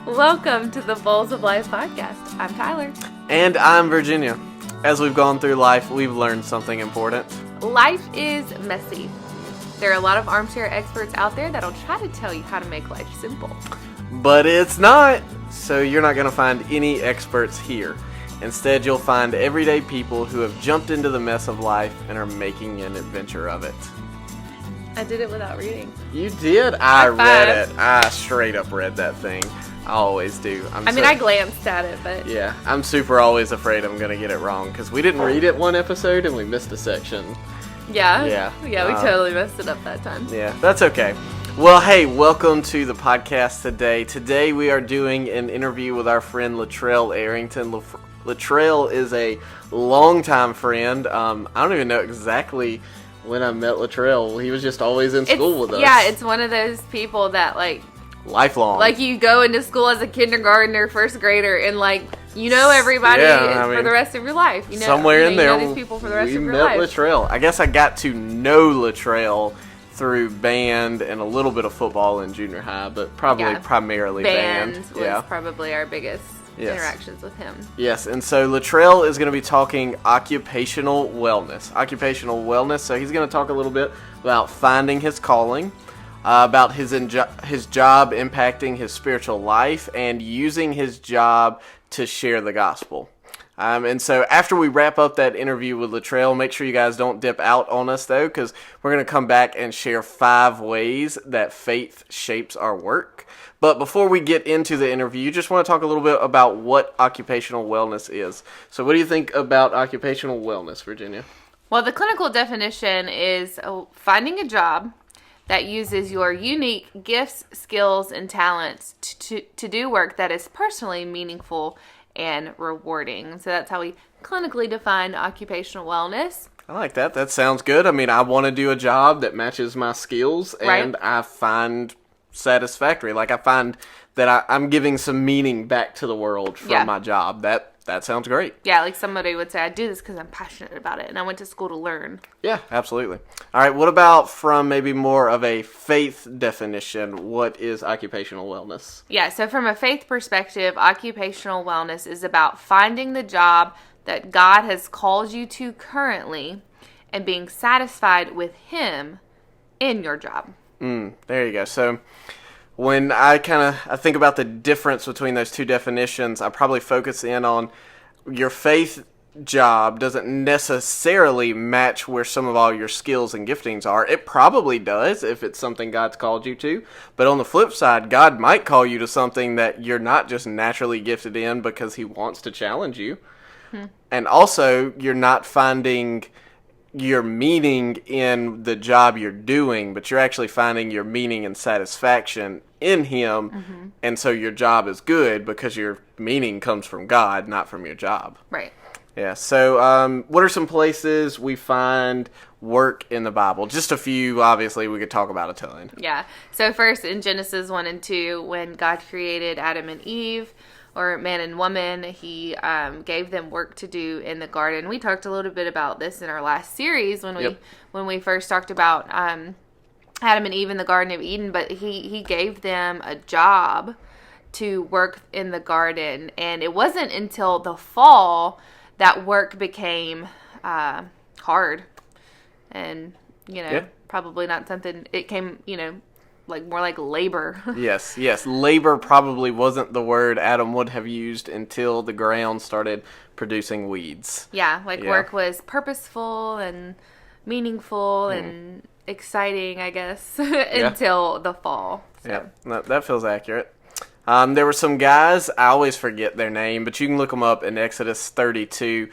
Welcome to the Bowls of Life podcast. I'm Tyler. And I'm Virginia. As we've gone through life, we've learned something important. Life is messy. There are a lot of armchair experts out there that'll try to tell you how to make life simple. But it's not. So you're not going to find any experts here. Instead, you'll find everyday people who have jumped into the mess of life and are making an adventure of it. I did it without reading. You did? I read it. I straight up read that thing. I always do. I glanced at it, but... Yeah, I'm super always afraid I'm going to get it wrong because we didn't read it one episode and we missed a section. Yeah, we totally messed it up that time. Yeah, that's okay. Well, hey, welcome to the podcast today. Today we are doing an interview with our friend Latrell Arrington. Latrell is a longtime friend. I don't even know exactly when I met Latrell. He was just always in school with us. Yeah, it's one of those people that, lifelong. You go into school as a kindergartner, first grader, and, everybody for the rest of your life. Somewhere in there, these people for the rest of your life. life. We met Latrell. I guess I got to know Latrell through band and a little bit of football in junior high, but primarily band. Band was probably our biggest interactions with him. Yes, and so Latrell is going to be talking occupational wellness. So he's going to talk a little bit about finding his calling, about his job impacting his spiritual life, and using his job to share the gospel. And so after we wrap up that interview with Latrell, make sure you guys don't dip out on us, though, because we're going to come back and share 5 ways that faith shapes our work. But before we get into the interview, just want to talk a little bit about what occupational wellness is. So what do you think about occupational wellness, Virginia? Well, the clinical definition is finding a job that uses your unique gifts, skills, and talents to do work that is personally meaningful and rewarding. So that's how we clinically define occupational wellness. I like that. That sounds good. I mean, I want to do a job that matches my skills and I find satisfactory. I find that I'm giving some meaning back to the world from my job. That sounds great. Yeah, somebody would say, I do this because I'm passionate about it and I went to school to learn. Yeah, absolutely. All right, what about from maybe more of a faith definition? What is occupational wellness? Yeah, so from a faith perspective, occupational wellness is about finding the job that God has called you to currently and being satisfied with Him in your job. There you go. So when I think about the difference between those two definitions, I probably focus in on your faith job doesn't necessarily match where some of all your skills and giftings are. It probably does if it's something God's called you to. But on the flip side, God might call you to something that you're not just naturally gifted in because He wants to challenge you. And also, you're not finding your meaning in the job you're doing, but you're actually finding your meaning and satisfaction in Him, and so your job is good because your meaning comes from God, not from your job. Right. Yeah, so what are some places we find work in the Bible? Just a few, obviously, we could talk about a ton. Yeah, so first in Genesis 1 and 2, when God created Adam and Eve, or man and woman, He gave them work to do in the garden. We talked a little bit about this in our last series when we first talked about Adam and Eve in the Garden of Eden. But he gave them a job to work in the garden, and it wasn't until the fall that work became hard, and probably not something. It came more like labor. Yes. Labor probably wasn't the word Adam would have used until the ground started producing weeds. Yeah, work was purposeful and meaningful and exciting, I guess, until the fall. So. Yeah, that feels accurate. There were some guys, I always forget their name, but you can look them up in Exodus 32.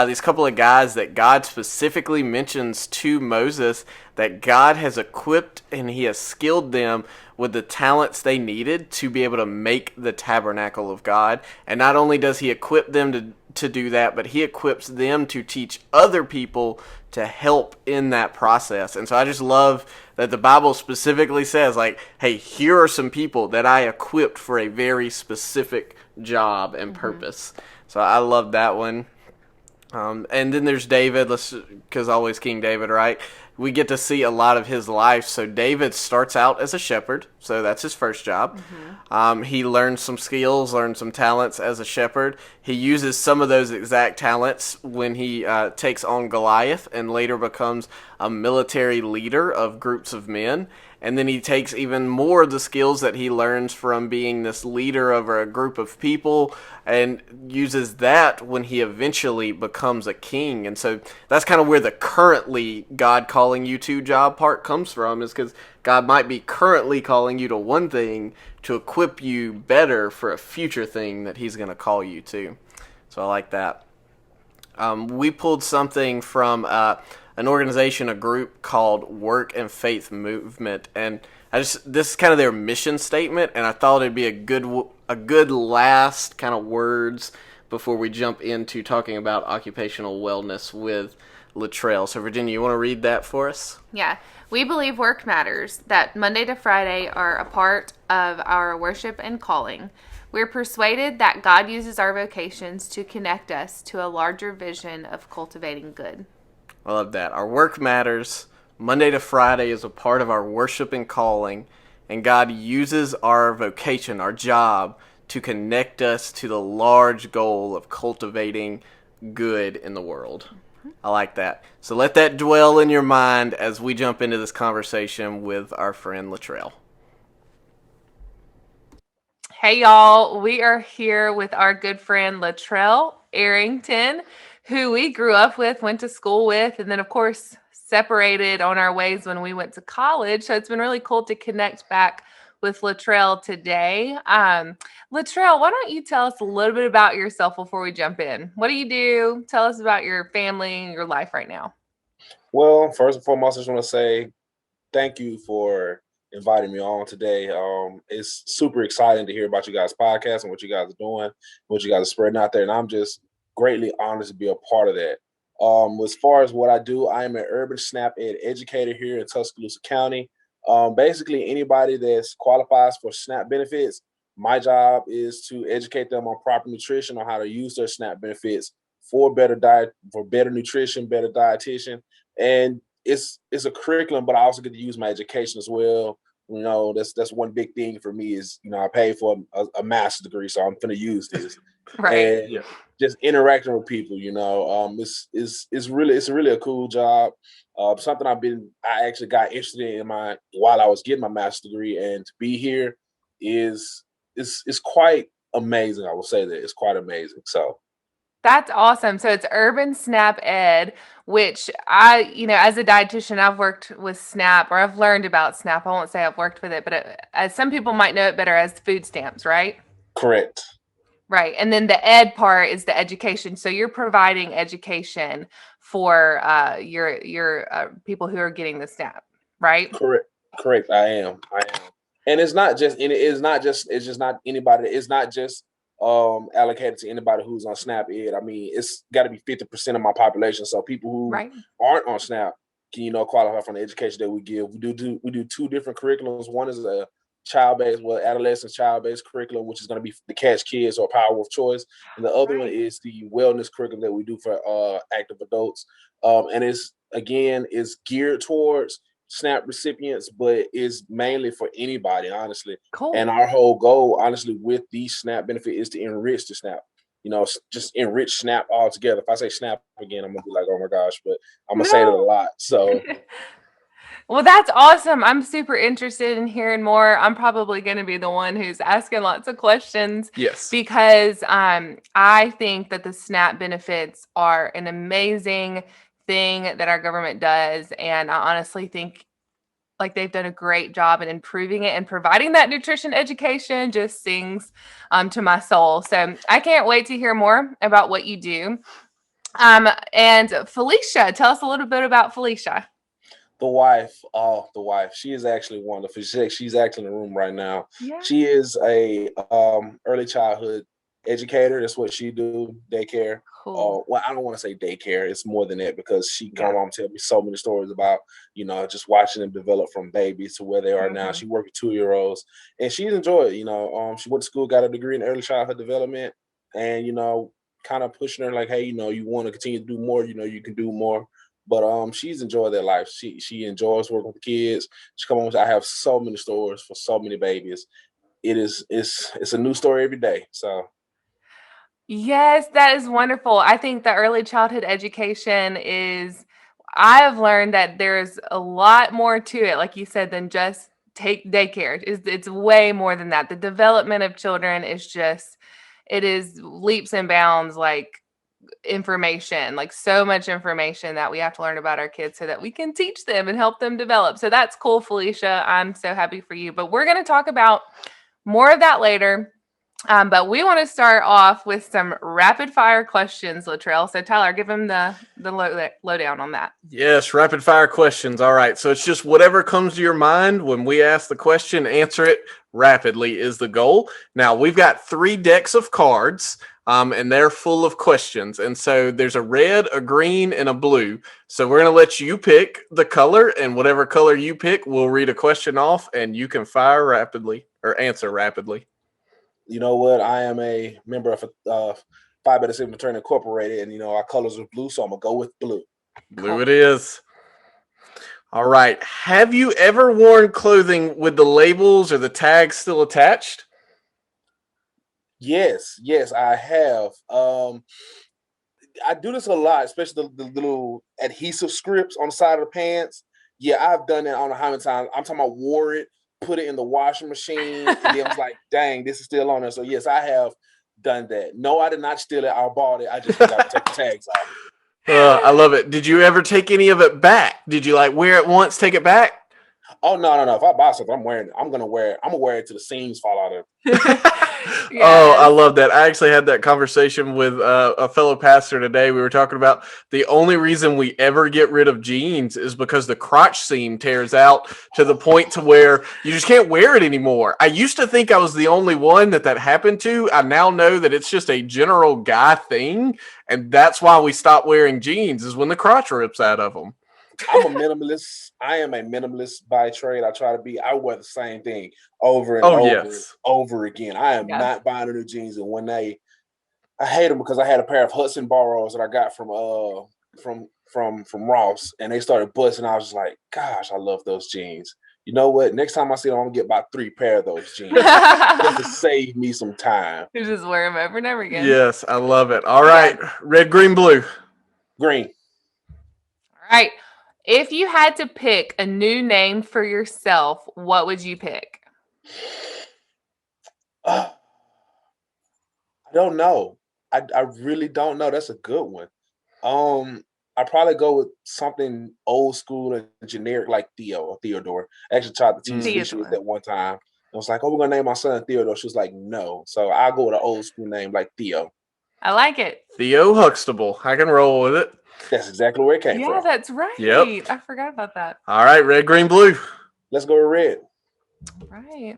These couple of guys that God specifically mentions to Moses that God has equipped and He has skilled them with the talents they needed to be able to make the tabernacle of God. And not only does He equip them to do that, but He equips them to teach other people to help in that process. And so I just love that the Bible specifically says, hey, here are some people that I equipped for a very specific job and purpose. So I love that one. And then there's David, because always King David, right? We get to see a lot of his life. So David starts out as a shepherd, so that's his first job. He learns some skills, learns some talents as a shepherd. He uses some of those exact talents when he takes on Goliath and later becomes a military leader of groups of men. And then he takes even more of the skills that he learns from being this leader over a group of people and uses that when he eventually becomes a king. And so that's kind of where the currently God calling you to job part comes from, is because God might be currently calling you to one thing to equip you better for a future thing that he's going to call you to. So I like that. We pulled something from an organization, a group called Work and Faith Movement, and this is kind of their mission statement, and I thought it'd be a good last kind of words before we jump into talking about occupational wellness with Latrell. So Virginia, you want to read that for us? Yeah. We believe work matters, that Monday to Friday are a part of our worship and calling. We're persuaded that God uses our vocations to connect us to a larger vision of cultivating good. I love that. Our work matters. Monday to Friday is a part of our worship and calling, and God uses our vocation, our job, to connect us to the large goal of cultivating good in the world. I like that. So let that dwell in your mind as we jump into this conversation with our friend Latrell. Hey, y'all. We are here with our good friend Latrell Arrington, who we grew up with, went to school with, and then, of course, separated on our ways when we went to college. So it's been really cool to connect back with Latrell today. Latrell, why don't you tell us a little bit about yourself before we jump in? What do you do? Tell us about your family and your life right now. Well, first and foremost, I just want to say thank you for inviting me on today. It's super exciting to hear about you guys' podcast and what you guys are doing, what you guys are spreading out there, and I'm just greatly honored to be a part of that. As far as what I do, I am an urban SNAP Ed educator here in Tuscaloosa County. Basically, anybody that's qualifies for SNAP benefits, my job is to educate them on proper nutrition, on how to use their SNAP benefits for better diet, for better nutrition, better dietitian, and it's a curriculum, but I also get to use my education as well. That's one big thing for me is I paid for a master's degree, so I'm gonna use this. Right. And just interacting with people. It's really a cool job. Something I actually got interested in while I was getting my master's degree, and to be here is quite amazing. I will say that it's quite amazing. So. That's awesome. So it's Urban Snap Ed, which as a dietitian, I've worked with SNAP, or I've learned about SNAP. I won't say I've worked with it, but as some people might know it better as food stamps, right? Correct. Right. And then the ed part is the education. So you're providing education for your people who are getting the SNAP, right? Correct. I am. And it's just not anybody. It's not just allocated to anybody who's on SNAP Ed. I mean, it's got to be 50% of my population. So people who aren't on SNAP can qualify from the education that we give. We do two different curriculums. One is a adolescent child-based curriculum, which is going to be the Catch Kids or Power of Choice, and the other one is the wellness curriculum that we do for active adults. And it's geared towards SNAP recipients, but is mainly for anybody, honestly. Cool. And our whole goal, honestly, with the SNAP benefit is to enrich the SNAP. Just enrich SNAP altogether. If I say SNAP again, I'm gonna be like, oh my gosh, but I'm gonna say it a lot. So. Well, that's awesome. I'm super interested in hearing more. I'm probably going to be the one who's asking lots of questions. Yes. Because I think that the SNAP benefits are an amazing thing that our government does. And I honestly think like they've done a great job in improving it, and providing that nutrition education just sings to my soul. So I can't wait to hear more about what you do. And Felicia, tell us a little bit about Felicia. The wife. She is actually wonderful. She's actually in the room right now. Yeah. She is a early childhood educator. That's what she do. Daycare. Cool. Well, I don't want to say daycare. It's more than that, because she come home and tell me so many stories about just watching them develop from babies to where they are now. She worked with 2-year-olds, and she's enjoyed. She went to school, got a degree in early childhood development, and kind of pushing her like, hey, you want to continue to do more, you can do more. But she's enjoyed that life. She enjoys working with the kids. She come on. I have so many stories for so many babies. It's a new story every day. So Yes, that is wonderful. I think the early childhood education is, I have learned that there's a lot more to it, like you said, than just take daycare. It's way more than that. The development of children is just, it is leaps and bounds, like information, like so much information that we have to learn about our kids so that we can teach them and help them develop. So that's cool, Felicia. I'm so happy for you. But we're going to talk about more of that later. But we want to start off with some rapid fire questions, Latrell. So Tyler, give him the lowdown on that. Yes, rapid fire questions. All right. So it's just whatever comes to your mind when we ask the question, answer it rapidly is the goal. Now, we've got 3 decks of cards, and they're full of questions. And so there's a red, a green, and a blue. So we're going to let you pick the color, and whatever color you pick, we'll read a question off, and you can fire rapidly or answer rapidly. you know what? I am a member of Phi Beta Sigma Fraternity Incorporated, and our colors are blue, so I'm gonna go with blue. Blue it is. All right. Have you ever worn clothing with the labels or the tags still attached? Yes, I have. I do this a lot, especially the little adhesive scripts on the side of the pants. Yeah, I've done that. I don't know how many times. I'm talking about wore it, put it in the washing machine, and then I was like, dang, this is still on there. So yes, I have done that. No, I did not steal it. I bought it. I just forgot to take the tags off. I love it. Did you ever take any of it back? Did you like wear it once, take it back? Oh no. If I buy something, I'm wearing it. I'm gonna wear it till the seams fall out of it. Yes. Oh, I love that. I actually had that conversation with a fellow pastor today. We were talking about the only reason we ever get rid of jeans is because the crotch seam tears out to the point to where you just can't wear it anymore. I used to think I was the only one that happened to. I now know that it's just a general guy thing, and that's why we stop wearing jeans is when the crotch rips out of them. I'm a minimalist. I am a minimalist by trade. I try to be. I wear the same thing over and and over again. I am not buying a new jeans. And when I hate them because I had a pair of Hudson Barrows that I got from Ross, and they started busting. I was just like, gosh, I love those jeans. You know what? Next time I see them, I'm gonna get about 3 pair of those jeans just to save me some time. You just wear them over and over again. Yes, I love it. All right, red, green, blue. Green. All right. If you had to pick a new name for yourself, what would you pick? I don't know. I really don't know. That's a good one. I probably go with something old school and generic like Theo or Theodore. I actually tried to tease Alicia with that one time. I was like, oh, we're gonna name my son Theodore. She was like, no. So I'll go with an old school name like Theo. I like it. Theo Huxtable. I can roll with it. That's exactly where it came from. Yeah, that's right. Yep. I forgot about that. All right, red, green, blue. Let's go with red. Right.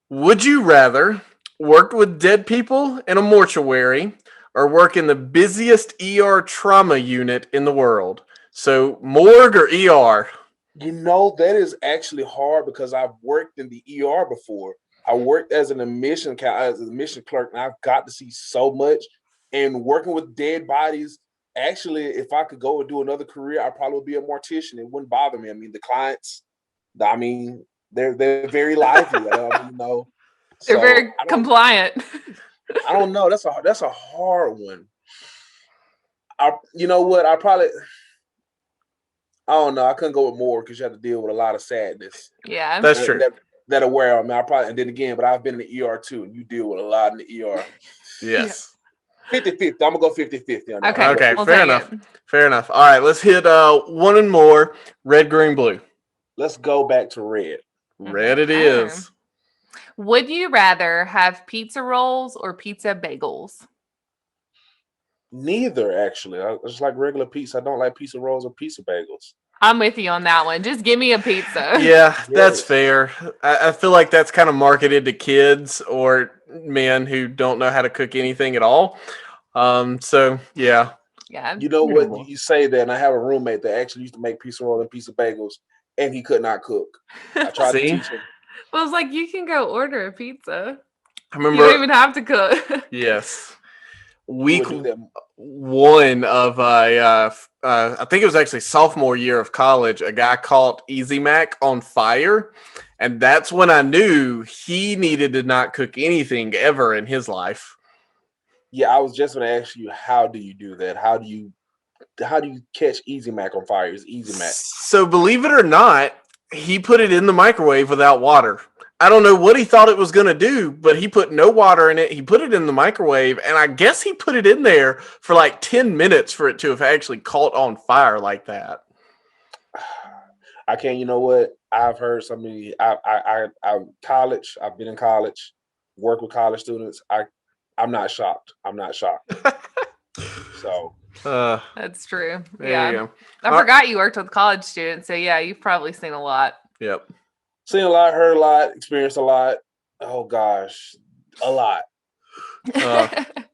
Would you rather work with dead people in a mortuary or work in the busiest ER trauma unit in the world? So morgue or ER? That is actually hard because I've worked in the ER before. I worked as an admission clerk, and I've got to see so much. And working with dead bodies, actually, if I could go and do another career, I probably would be a mortician. It wouldn't bother me. I mean, the clients, they're very lively. They're very compliant. I don't know. That's a hard one. You know what? I don't know. I couldn't go with more because you have to deal with a lot of sadness. Yeah, that's true. That aware of me. And then again, but I've been in the ER too, and you deal with a lot in the ER. Yes. 50-50. I'm gonna go 50-50 on that. Okay, fair enough. Fair enough. All right, let's hit one and more. Red, green, blue. Let's go back to red. Red it is. Would you rather have pizza rolls or pizza bagels? Neither, actually. I just like regular pizza. I don't like pizza rolls or pizza bagels. I'm with you on that one. Just give me a pizza. Yeah, that's fair. I feel like that's kind of marketed to kids or men who don't know how to cook anything at all. So, yeah. Yeah. You know what? You say that, and I have a roommate that actually used to make pizza rolls and pizza bagels, and he could not cook. I tried to teach him. Well, it's like you can go order a pizza. I remember, you don't even have to cook. Yes. You week would do that. one of I think it was actually sophomore year of college. A guy caught Easy Mac on fire, and that's when I knew he needed to not cook anything ever in his life. Yeah, I was just going to ask you, how do you do that? How do you catch Easy Mac on fire? Is Easy Mac? So believe it or not, he put it in the microwave without water. I don't know what he thought it was going to do, but he put no water in it. He put it in the microwave, and I guess he put it in there for like 10 minutes for it to have actually caught on fire like that. I can't. You know what? I've heard so many. College. I've been in college, work with college students. I'm not shocked. I'm not shocked. So That's true. there you Yeah. go. I forgot you worked with college students. So, yeah, you've probably seen a lot. Yep. seen a lot, heard a lot, experienced a lot. Oh gosh, a lot.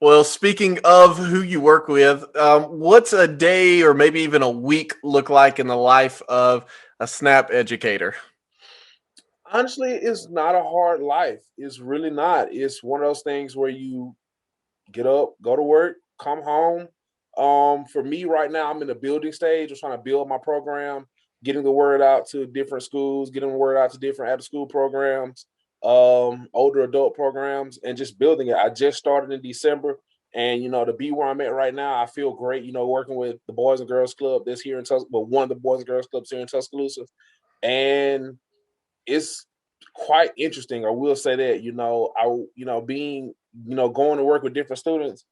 Well, speaking of who you work with, what's a day or maybe even a week look like in the life of a SNAP educator? Honestly, it's not a hard life. It's really not. It's one of those things where you get up, go to work, come home. For me right now, I'm in the building stage. I'm trying to build my program, getting the word out to different schools, getting the word out to different after school programs, older adult programs, and just building it. I just started in December, and to be where I'm at right now, I feel great. Working with the Boys and Girls Club that's here in Tuscaloosa, well, one of the Boys and Girls Clubs here in Tuscaloosa, and it's quite interesting. I will say that, being, going to work with different students,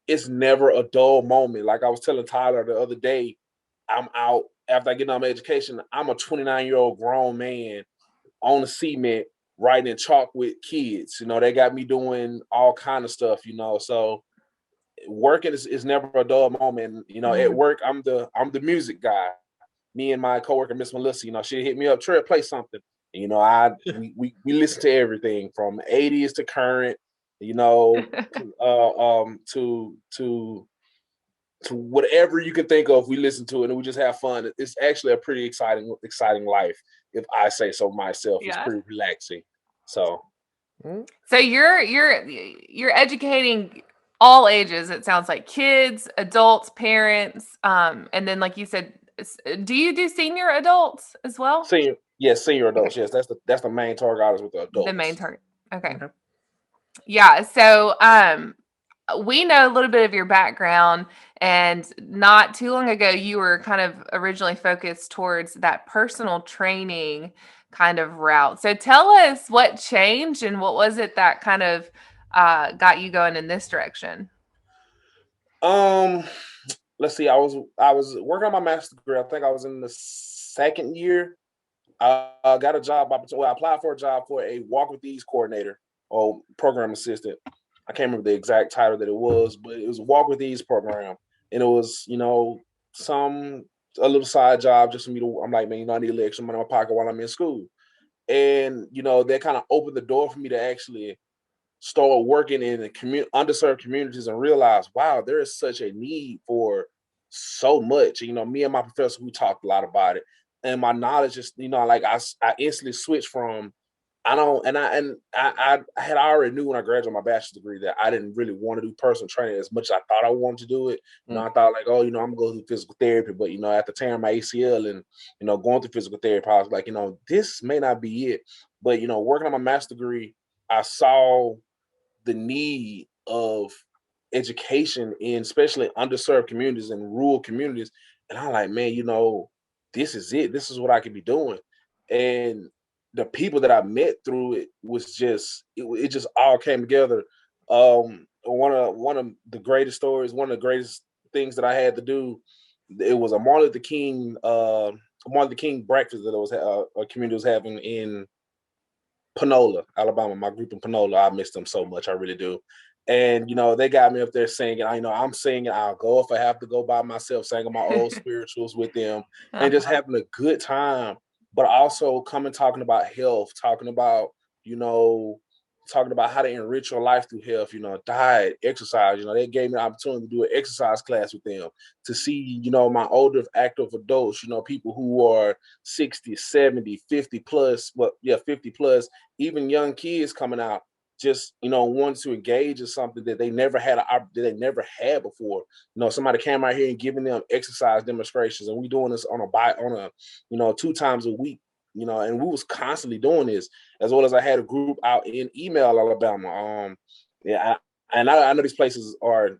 it's never a dull moment. Like I was telling Tyler the other day, I'm out after I get on my education. I'm a 29-year-old grown man on the cement writing in chalk with kids. They got me doing all kind of stuff. So working is never a dull moment. At work, I'm the music guy. Me and my coworker, Miss Melissa, she hit me up, Trey, play something. And, we listen to everything from 80s to current, to whatever you can think of. We listen to it and we just have fun. It's actually a pretty exciting life, if I say so myself. Yeah. It's pretty relaxing. So you're educating all ages. It sounds like kids, adults, parents, and then like you said, do you do senior adults as well? senior adults. Okay. Yes, that's the main target audience with the adults. The main target. Okay. Yeah. So we know a little bit of your background, and not too long ago, you were kind of originally focused towards that personal training kind of route. So tell us what changed and what was it that kind of got you going in this direction? Let's see. I was working on my master's degree. I think I was in the second year. I got a job opportunity. Well, I applied for a job for a walk with ease coordinator or program assistant. I can't remember the exact title that it was, but it was a walk with ease program, and it was a little side job just for me to. I'm like, man, I need a little extra money in my pocket while I'm in school, and that kind of opened the door for me to actually start working in the underserved communities and realize, wow, there is such a need for so much. Me and my professor, we talked a lot about it, and my knowledge is, like I instantly switched from I had already knew when I graduated my bachelor's degree that I didn't really want to do personal training as much as I thought I wanted to do it. I thought like, I'm gonna go through physical therapy, but after tearing my ACL and going through physical therapy, I was like, this may not be it. But working on my master's degree, I saw the need of education in especially underserved communities and rural communities. And I'm like, man, this is it. This is what I could be doing. And the people that I met through it was it just all came together. One of the greatest stories, one of the greatest things that I had to do, it was a Martin Luther King breakfast that a community was having in Panola, Alabama. My group in Panola, I miss them so much. I really do. And they got me up there singing. I'm singing. I'll go if I have to go by myself, singing my old spirituals with them, and just having a good time. But also coming talking about health, talking about how to enrich your life through health. Diet, exercise. They gave me the opportunity to do an exercise class with them to see my older active adults. People who are 60, 70, 50 plus. 50 plus. Even young kids coming out just wanted to engage in something that they never had before. Somebody came out here and giving them exercise demonstrations, and we doing this on a 2 times a week. And we was constantly doing this, as well as I had a group out in Email, Alabama. Yeah, I know these places are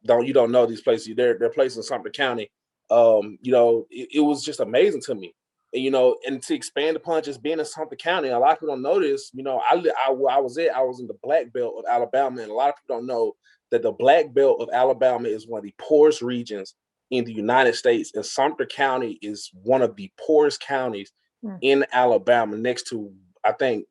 don't know these places. They're places in Sumter County. It was just amazing to me. And to expand upon just being in Sumter County, a lot of people don't know this. I was in the Black Belt of Alabama, and a lot of people don't know that the Black Belt of Alabama is one of the poorest regions in the United States, and Sumter County is one of the poorest counties in Alabama, next to, I think,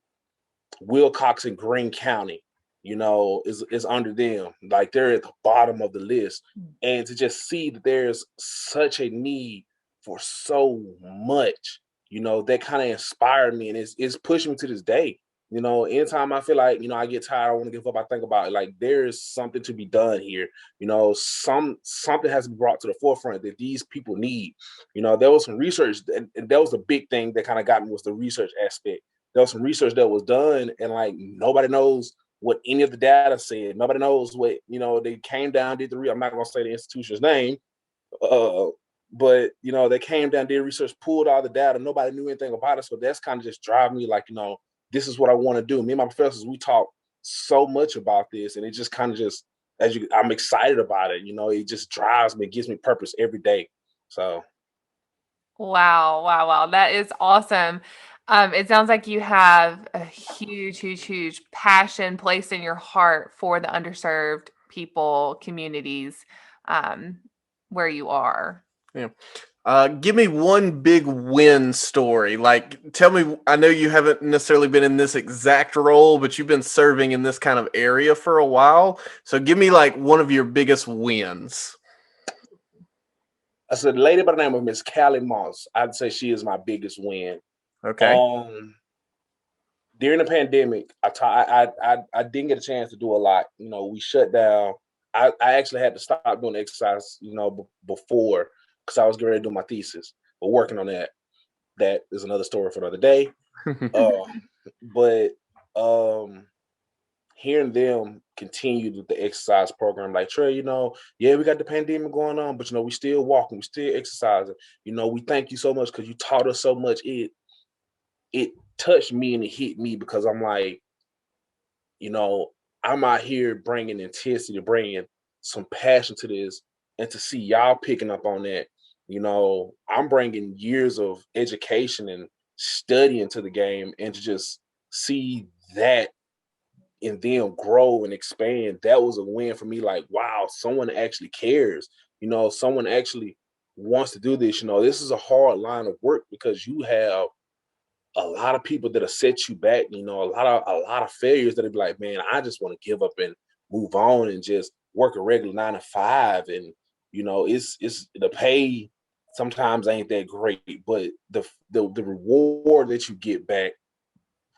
Wilcox and Greene County. Is under them. Like, they're at the bottom of the list, and to just see that there's such a need for so much, that kind of inspired me, and it's pushing me to this day. Anytime I feel like, I get tired, I want to give up, I think about it, like, there's something to be done here. Something has to be brought to the forefront that these people need. There was some research, and that was a big thing that kind of got me, was the research aspect. There was some research that was done, and like, nobody knows what any of the data said. Nobody knows what, they came down, did I'm not going to say the institution's name, but, they came down, did research, pulled all the data. Nobody knew anything about it. So that's kind of just driving me, like, this is what I want to do. Me and my professors, we talk so much about this, and it just kind of just, I'm excited about it. It just drives me, it gives me purpose every day. So. Wow. That is awesome. It sounds like you have a huge passion placed in your heart for the underserved people, communities, where you are. Yeah. Give me one big win story. Like, tell me, I know you haven't necessarily been in this exact role, but you've been serving in this kind of area for a while. So give me like one of your biggest wins. I said, a lady by the name of Miss Callie Moss. I'd say she is my biggest win. Okay. During the pandemic, I didn't get a chance to do a lot. We shut down. I actually had to stop doing exercise, before, because I was getting ready to do my thesis. But working on that is another story for another day. But hearing them continue with the exercise program, like, Trey, yeah, we got the pandemic going on, but we still walking, we still exercising. We thank you so much because you taught us so much. It touched me and it hit me, because I'm like, I'm out here bringing intensity, bringing some passion to this, and to see y'all picking up on that. I'm bringing years of education and studying to the game, and to just see that and then grow and expand, that was a win for me. Like, wow, someone actually cares. Someone actually wants to do this. This is a hard line of work, because you have a lot of people that'll set you back. A lot of failures that'll be like, man, I just want to give up and move on and just work a regular 9 to 5. And it's the pay sometimes ain't that great, but the reward that you get back,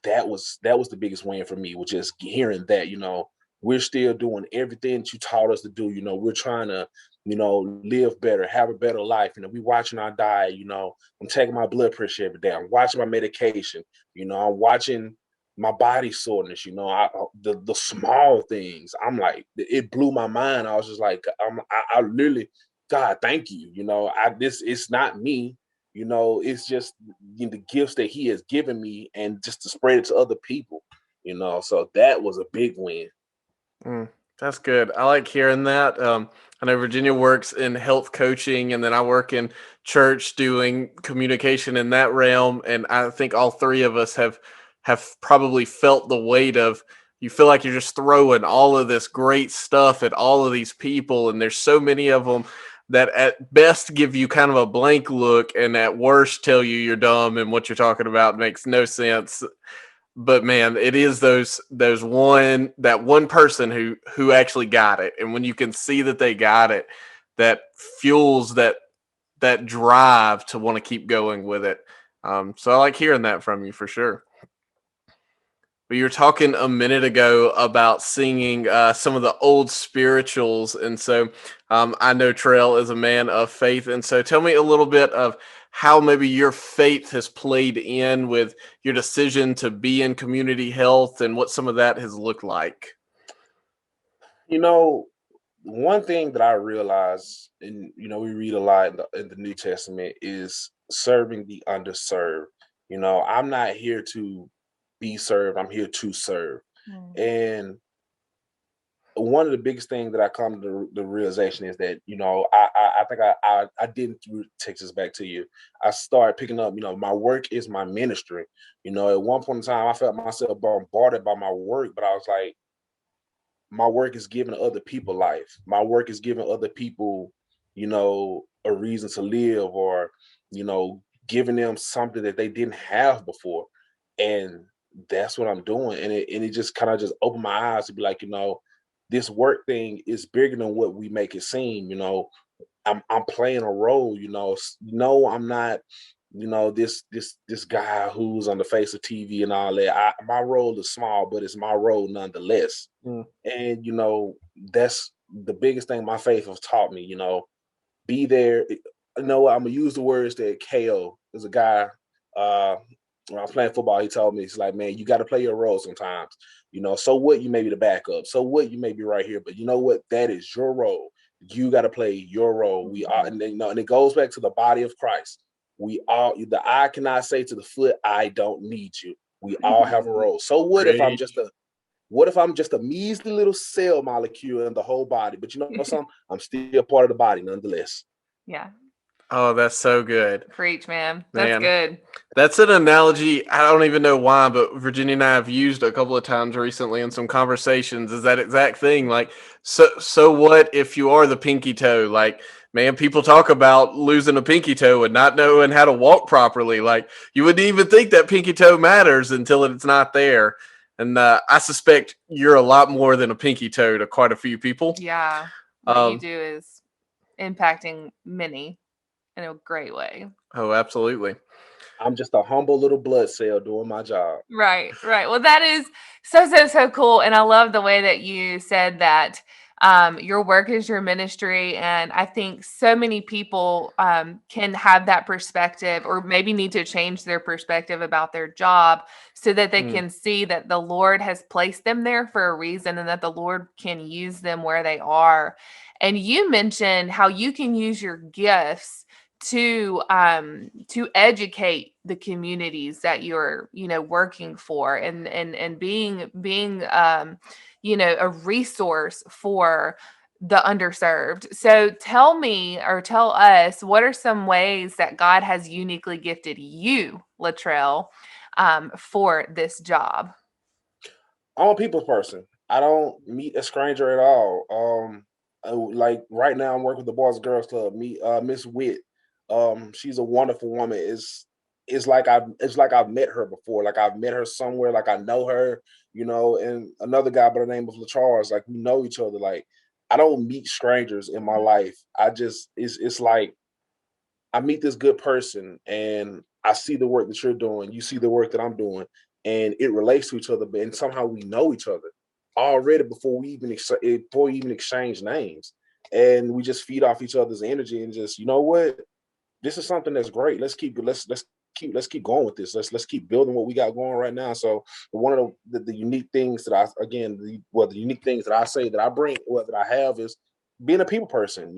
that was the biggest win for me, was just hearing that, we're still doing everything that you taught us to do. We're trying to, live better, have a better life. We watching our diet. I'm taking my blood pressure every day. I'm watching my medication. I'm watching my body soreness. The small things. I'm like, it blew my mind. I was just like, I literally, God, thank you. It's not me. It's just the gifts that he has given me, and just to spread it to other people. So that was a big win. That's good. I like hearing that. I know Virginia works in health coaching, and then I work in church doing communication in that realm. And I think all three of us have probably felt the weight of, you feel like you're just throwing all of this great stuff at all of these people, and there's so many of them that at best give you kind of a blank look, and at worst tell you you're dumb and what you're talking about makes no sense. But man, it is that one person who actually got it, and when you can see that they got it, that fuels that drive to want to keep going with it. So I like hearing that from you for sure. Well, you were talking a minute ago about singing some of the old spirituals, and so I know Trail is a man of faith, and so tell me a little bit of how maybe your faith has played in with your decision to be in community health, and what some of that has looked like. You know, one thing that I realize, and we read a lot in the New Testament, is serving the underserved. I'm not here to be served. I'm here to serve. Mm. And one of the biggest things that I come to the realization is that I think I didn't take this back to you. I started picking up, my work is my ministry. At one point in time, I felt myself bombarded by my work, but I was like, my work is giving other people life. My work is giving other people, a reason to live, or giving them something that they didn't have before. And that's what I'm doing. And it just kind of just opened my eyes to be like, this work thing is bigger than what we make it seem. I'm playing a role. No, I'm not. This guy who's on the face of TV and all that. My role is small, but it's my role nonetheless. Mm. And that's the biggest thing my faith has taught me. Be there. I'm gonna use the words that KO is a guy. When I was playing football, he told me, he's like, man, you got to play your role sometimes. So what, you may be the backup. So what, you may be right here, but you know what? That is your role. You got to play your role. We are, and it goes back to the body of Christ. We all, the eye cannot say to the foot, I don't need you. We all have a role. So what if I'm just a measly little cell molecule in the whole body? But you know something? I'm still part of the body nonetheless. Yeah. Oh, that's so good, Preach, man. That's man. good. That's an analogy. I don't even know why, but Virginia and I have used a couple of times recently in some conversations. Is that exact thing? Like, so what if you are the pinky toe? Like, man, people talk about losing a pinky toe and not knowing how to walk properly. Like, you wouldn't even think that pinky toe matters until it's not there. And I suspect you're a lot more than a pinky toe to quite a few people. Yeah. What you Um, do is impacting many in a great way. oh, absolutely. I'm just a humble little blood cell doing my job. Right, right. Well, that is so cool. And I love the way that you said that your work is your ministry. And I think so many people can have that perspective, or maybe need to change their perspective about their job, so that they Mm. can see that the Lord has placed them there for a reason, and that the Lord can use them where they are. And you mentioned how you can use your gifts to educate the communities that you're working for, and being a resource for the underserved. So tell me, or tell us, what are some ways that God has uniquely gifted you, Latrell, for this job? I'm a people person. I don't meet a stranger at all. Like right now, I'm working with the Boys and Girls Club. Miss Witt. She's a wonderful woman. It's like I've met her before. Like I've met her somewhere. Like I know her. And another guy by the name of Latrell. Like we know each other. Like I don't meet strangers in my life. It's like I meet this good person and I see the work that you're doing. You see the work that I'm doing, and it relates to each other. And somehow we know each other already before we even exchange names, and we just feed off each other's energy and just what, this is something that's great. Let's keep going with this. Let's keep building what we got going right now. So one of the unique things that the unique things that I say that I bring, that I have, is being a people person.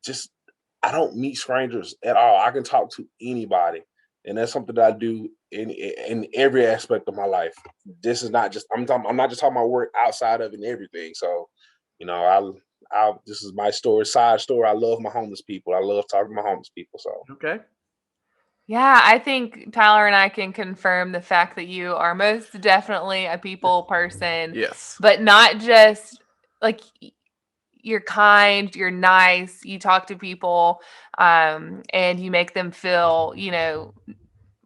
Just I don't meet strangers at all. I can talk to anybody, and that's something that I do in every aspect of my life. This is not just I'm not just talking about work, outside of it and everything. So, I this is my story, side story. I love my homeless people. I love talking to my homeless people. So Okay. Yeah, I think Tyler and I can confirm the fact that you are most definitely a people person, Yes. but not just like, you're kind, you're nice, you talk to people, and you make them feel,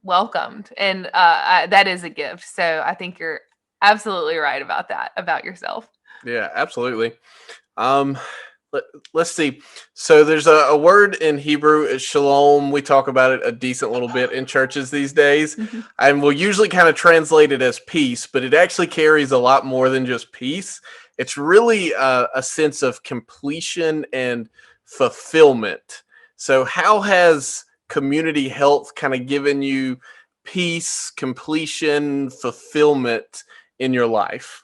welcomed. And that is a gift. So I think you're absolutely right about that, about yourself. Yeah, absolutely. Um, let's see. So there's a word in Hebrew, is shalom. We talk about it a decent little bit in churches these days. And we'll usually kind of translate it as peace, but it actually carries a lot more than just peace. It's really a sense of completion and fulfillment. So how has community health kind of given you peace, completion, fulfillment in your life?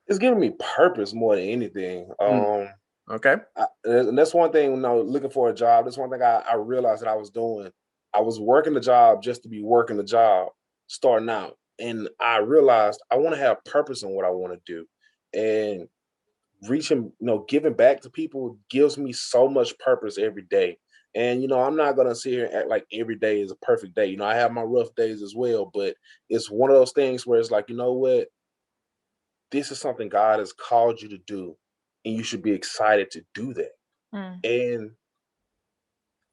It's giving me purpose more than anything. Okay. And that's one thing, looking for a job. That's one thing I realized that I was doing. I was working the job just to be working the job, starting out. And I realized I want to have purpose in what I want to do. And reaching, giving back to people gives me so much purpose every day. And I'm not gonna sit here and act like every day is a perfect day. I have my rough days as well, but it's one of those things where it's like, you know what? This is something God has called you to do, and you should be excited to do that. Mm. And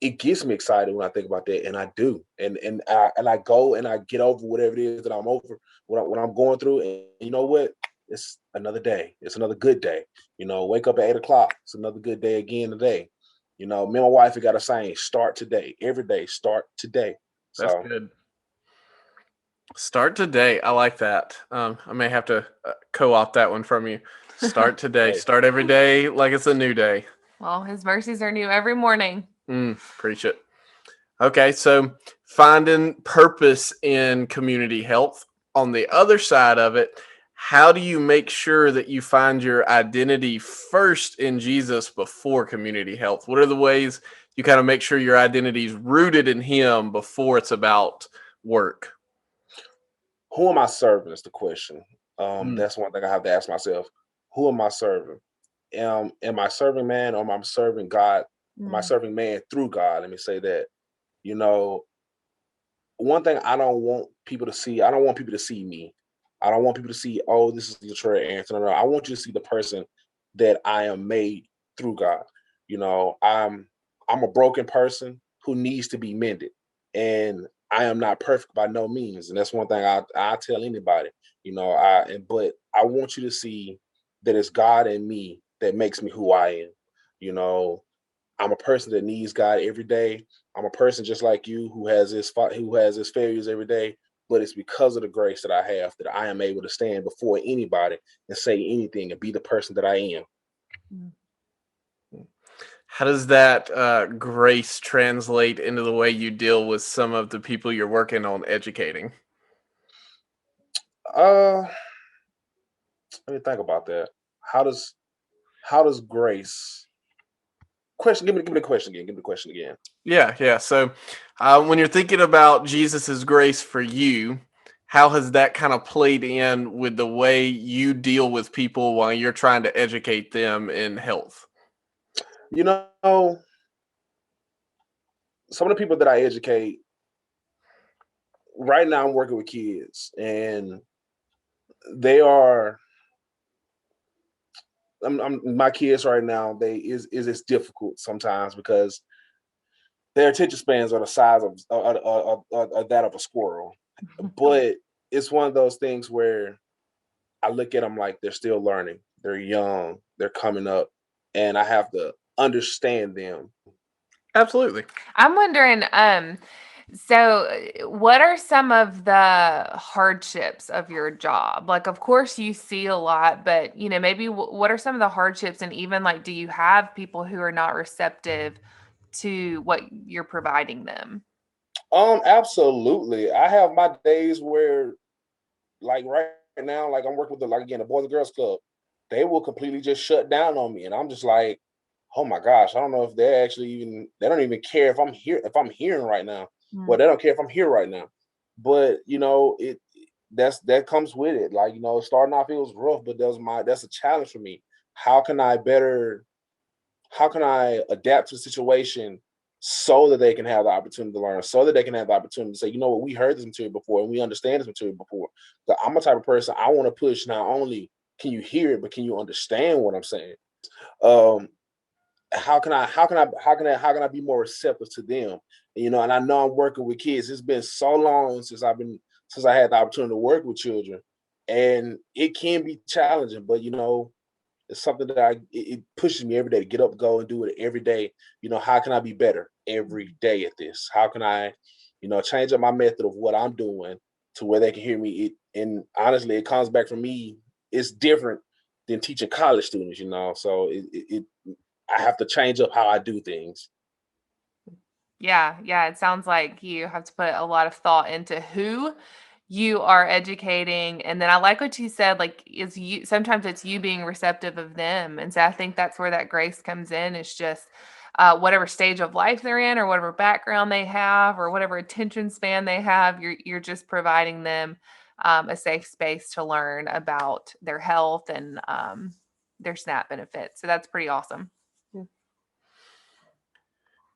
it gets me excited when I think about that, and I do. And I go and I get over whatever it is that I'm over, what I'm going through. And you know what? It's another day. It's another good day. Wake up at 8 o'clock. It's another good day again today. Me and my wife, we got a saying: start today. Every day, start today. That's So good. Start today. I like that. I may have to co-opt that one from you. Start today. hey, Start every day like it's a new day. Well, his mercies are new every morning. Preach it. Okay, so finding purpose in community health. On the other side of it, how do you make sure that you find your identity first in Jesus before community health? What are the ways you kind of make sure your identity is rooted in Him before it's about work? who am I serving is the question. Mm, That's one thing I have to ask myself. Who am I serving? Am I serving man, or am I serving God? Am I Mm. serving man through God? Let me say that. You know, One thing I don't want people to see, I don't want people to see me. I don't want people to see, oh, this is Latrell Arrington. No, I want you to see the person that I am made through God. I'm a broken person who needs to be mended. And I am not perfect by no means. And that's one thing I tell anybody. But I want you to see that it's God in me that makes me who I am. You know, I'm a person that needs God every day. I'm a person just like you who has his failures every day. But it's because of the grace that I have that I am able to stand before anybody and say anything and be the person that I am. Mm. How does that grace translate into the way you deal with some of the people you're working on educating? Uh, Let me think about that. How does grace? Question. Give me the question again. Give me the question again. Yeah. So when you're thinking about Jesus's grace for you, how has that kind of played in with the way you deal with people while you're trying to educate them in health? You know, some of the people that I educate right now, I'm working with kids, and they are. My kids right now. They is it's difficult sometimes because their attention spans are the size of that of a squirrel. But it's one of those things where I look at them like they're still learning. They're young. They're coming up, and I have to understand them. Absolutely. I'm wondering, what are some of the hardships of your job? Like, of course, you see a lot, but maybe what are some of the hardships, and even like, do you have people who are not receptive to what you're providing them? Absolutely. I have my days where, like right now, like I'm working with the Boys and Girls Club. They will completely just shut down on me, and I'm just like, oh my gosh, I don't know if they don't even care if I'm here if I'm hearing right now. Mm. Well, they don't care if I'm here right now. But that comes with it. Like, starting off it was rough, but that's a challenge for me. How can I better how can I adapt to the situation so that they can have the opportunity to learn, so that they can have the opportunity to say, you know what, we heard this material before and we understand this material before. But I'm a type of person I want to push. Not only can you hear it, but can you understand what I'm saying? Um, how can I be more receptive to them? And I know I'm working with kids. It's been so long since I had the opportunity to work with children, and it can be challenging. But It's something that it pushes me every day to get up, go and do it every day. How can I be better every day at this? How can I, change up my method of what I'm doing to where they can hear me? And honestly, it comes back from me. It's different than teaching college students, So I have to change up how I do things. Yeah, yeah. It sounds like you have to put a lot of thought into who you are educating. And then I like what you said, like is you sometimes it's you being receptive of them. And so I think that's where that grace comes in. It's just whatever stage of life they're in or whatever background they have or whatever attention span they have, you're just providing them a safe space to learn about their health and their SNAP benefits. So that's pretty awesome.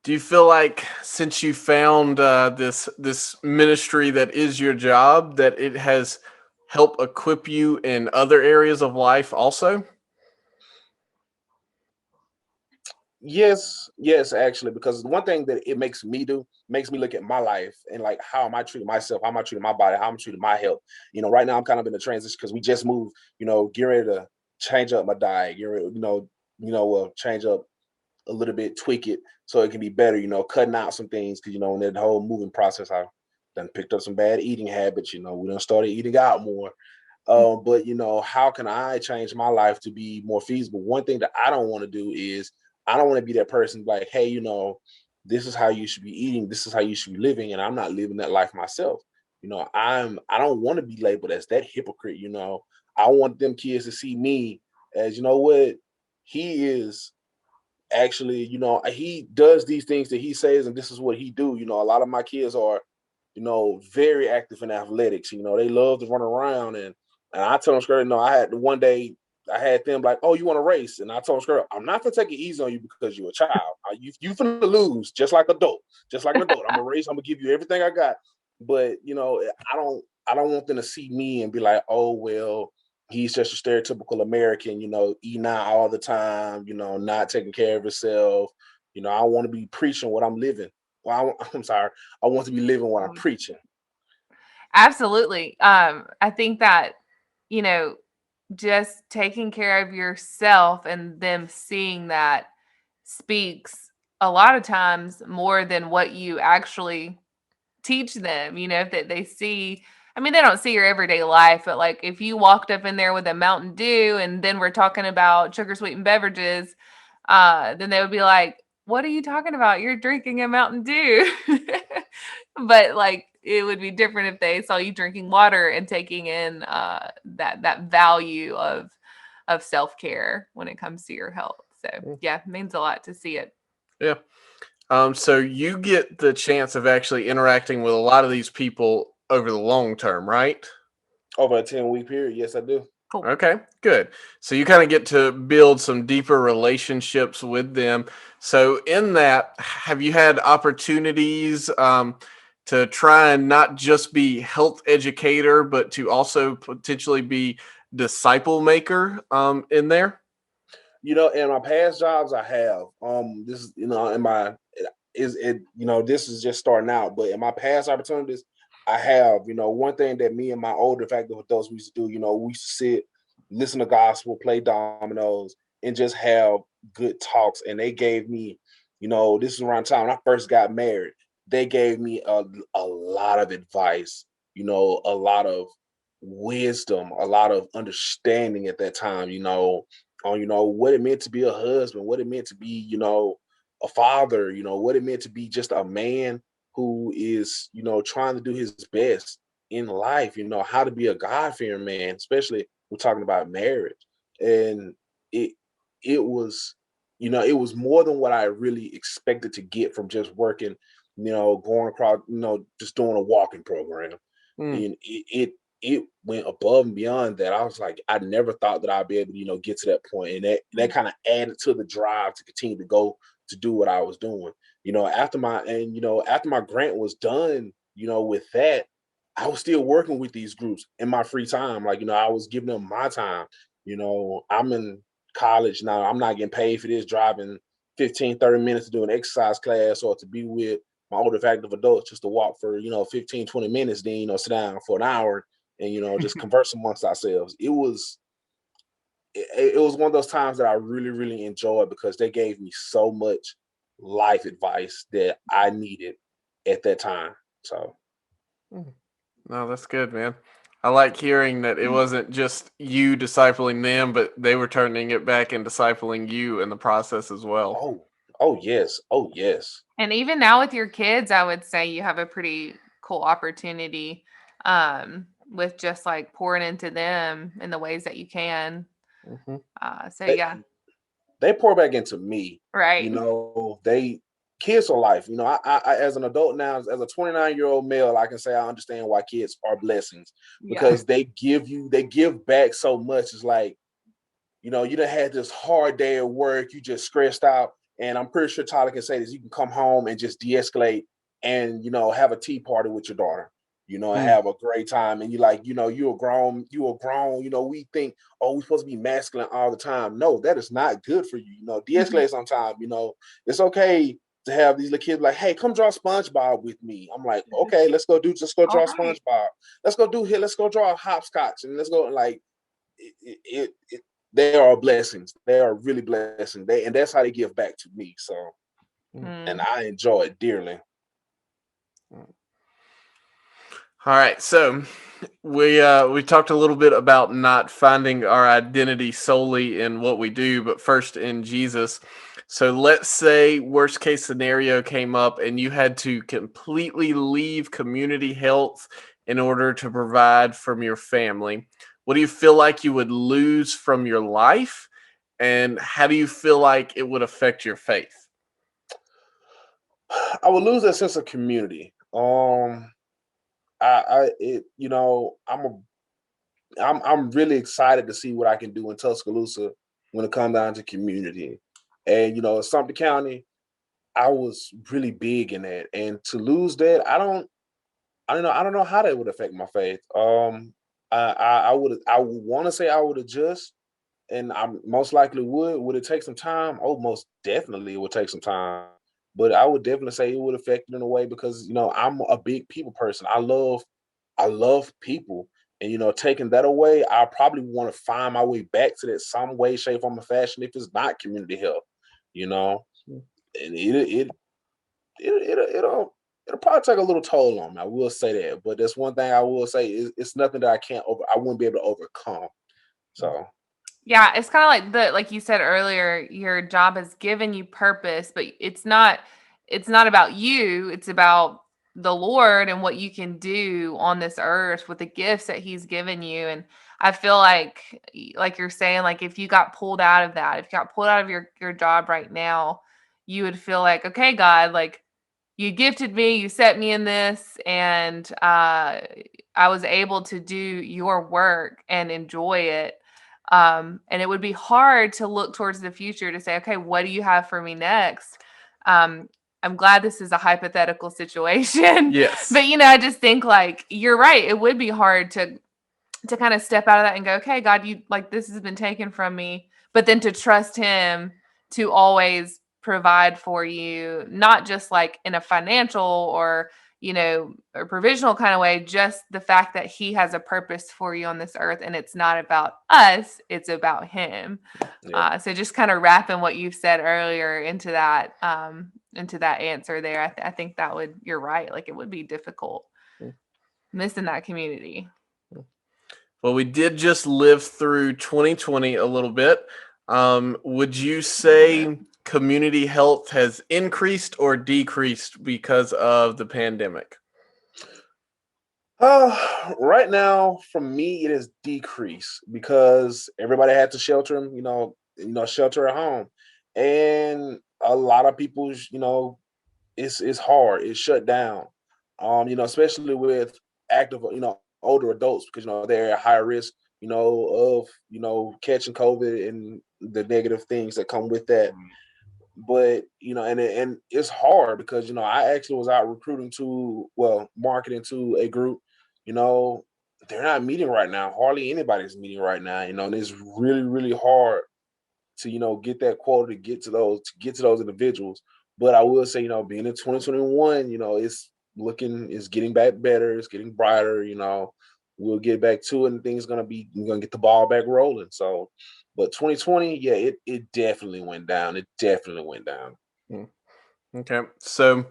Do you feel like since you found this ministry that is your job, that it has helped equip you in other areas of life also? Yes, actually, because one thing that it makes me look at my life and like how am I treating myself, how am I treating my body, how am I treating my health. Right now I'm kind of in a transition because we just moved. Getting ready to change up my diet, get ready, change up a little bit, tweak it so it can be better. Cutting out some things because in that whole moving process, I done picked up some bad eating habits. We done started eating out more. But how can I change my life to be more feasible? One thing that I don't want to do is I don't want to be that person like, hey, this is how you should be eating, this is how you should be living, and I'm not living that life myself. I don't want to be labeled as that hypocrite. I want them kids to see me as what he is actually. He does these things that he says, and this is what he do. A lot of my kids are very active in athletics. They love to run around, and I told them straight, no, I had one day I had them like, oh, you want to race? And I told them straight, I'm not gonna take it easy on you because you're a child. You finna lose just like adult, just like an adult. I'm gonna race. I'm gonna give you everything I got. But I don't want them to see me and be like, oh well, he's just a stereotypical American. Eating out all the time. Not taking care of himself. I want to be preaching what I'm living. Well, I'm sorry. I want to be living what I'm preaching. Absolutely. I think that, you know, just taking care of yourself and them seeing that speaks a lot of times more than what you actually teach them. If they see, I mean, they don't see your everyday life, but like if you walked up in there with a Mountain Dew and then we're talking about sugar sweetened beverages, then they would be like, what are you talking about? You're drinking a Mountain Dew. But like it would be different if they saw you drinking water and taking in that value of self-care when it comes to your health. So yeah, it means a lot to see it. Yeah. So you get the chance of actually interacting with a lot of these people over the long term, right? Over a 10-week period, yes, I do. Cool. Okay, good. So you kind of get to build some deeper relationships with them. So in that, have you had opportunities to try and not just be health educator, but to also potentially be disciple maker in there? In my past jobs, I have. This is in my is it this is just starting out, but in my past opportunities, I have. One thing that me and my older faculty with those we used to do. We used to sit, listen to gospel, play dominoes, and just have good talks. And they gave me, this is around the time when I first got married. They gave me a lot of advice. A lot of wisdom, a lot of understanding at that time. On what it meant to be a husband, what it meant to be, a father, what it meant to be just a man who is, trying to do his best in life, how to be a God-fearing man, especially we're talking about marriage. And it it was, it was more than what I really expected to get from just working, going across, just doing a walking program. Mm, And it went above and beyond that. I was like, I never thought that I'd be able to, get to that point. And that kind of added to the drive to continue to go to do what I was doing. After my grant was done, with that, I was still working with these groups in my free time. Like, I was giving them my time. I'm in college now. I'm not getting paid for this, driving 15, 30 minutes to do an exercise class or to be with my older active adults just to walk for 15, 20 minutes, then sit down for an hour and just converse amongst ourselves. it was one of those times that I really, really enjoyed because they gave me so much life advice that I needed at that time. So No, that's good, man. I like hearing that it wasn't just you discipling them, but they were turning it back and discipling you in the process as well. oh, oh yes, oh yes. And even now with your kids, I would say you have a pretty cool opportunity with just like pouring into them in the ways that you can. Mm-hmm. So They yeah, they pour back into me. right. They kids are life. I as an adult now, as a 29-year-old male, I can say I understand why kids are blessings Yeah. because they give back so much. It's like, you done had this hard day at work, you just stressed out. And I'm pretty sure Tyler can say this. You can come home and just de-escalate and, have a tea party with your daughter, and Mm. have a great time. And you're grown. We think, oh, we're supposed to be masculine all the time. No, that is not good for you. Mhm. De-escalate sometimes, it's okay to have these little kids like, hey, come draw SpongeBob with me. I'm like, okay, let's go All draw right. SpongeBob. Let's go draw a hopscotch and let's go like it, they are blessings. They are really blessings. And that's how they give back to me. So, and Mm. I enjoy it dearly. All right, so we talked a little bit about not finding our identity solely in what we do, but first in Jesus. So let's say worst case scenario came up and you had to completely leave community health in order to provide from your family. What do you feel like you would lose from your life, and how do you feel like it would affect your faith? I would lose that sense of community. I'm really excited to see what I can do in Tuscaloosa when it comes down to community. And Sumter County, I was really big in that, and to lose that, I don't know how that would affect my faith. I would want to say I would adjust, and I most likely would. Would it take some time? Oh, most definitely, it would take some time. But I would definitely say it would affect it in a way because I'm a big people person. I love people, and taking that away, I probably want to find my way back to that some way, shape, form, or fashion if it's not community health. You know, and it'll probably take a little toll on me. I will say that, but that's one thing I will say is it's nothing that I wouldn't be able to overcome. So Yeah, it's kind of like you said earlier, your job has given you purpose, but it's not about you, it's about the Lord and what you can do on this earth with the gifts that he's given you. And I feel like you're saying, like if you got pulled out of that, if you got pulled out of your job right now, you would feel like, okay, God, like you gifted me, you set me in this, and I was able to do your work and enjoy it. And it would be hard to look towards the future to say, okay, what do you have for me next? Um, I'm glad this is a hypothetical situation, Yes. but I just think like you're right. It would be hard to kind of step out of that and go, okay, God, you like this has been taken from me, but then to trust him to always provide for you, not just like in a financial or, a provisional kind of way, just the fact that he has a purpose for you on this earth and it's not about us, it's about him. yeah. So just kind of wrapping what you've said earlier into that answer there. I think you're right. Like it would be difficult missing that community. Well, we did just live through 2020 a little bit. Would you say community health has increased or decreased because of the pandemic? Right now, for me, it has decreased because everybody had to shelter them, shelter at home, and a lot of people, it's hard. It's shut down. Especially with active, older adults because they're at higher risk, of catching COVID and the negative things that come with that. But and it's hard because I actually was out recruiting marketing to a group. You know, they're not meeting right now. Hardly anybody's meeting right now. And it's really really hard to get that quota to get to those individuals. But I will say, being in 2021, it's getting back better, it's getting brighter. We'll get back to it, and things gonna be we're gonna get the ball back rolling. So, But 2020, yeah, it definitely went down. It definitely went down. Okay. So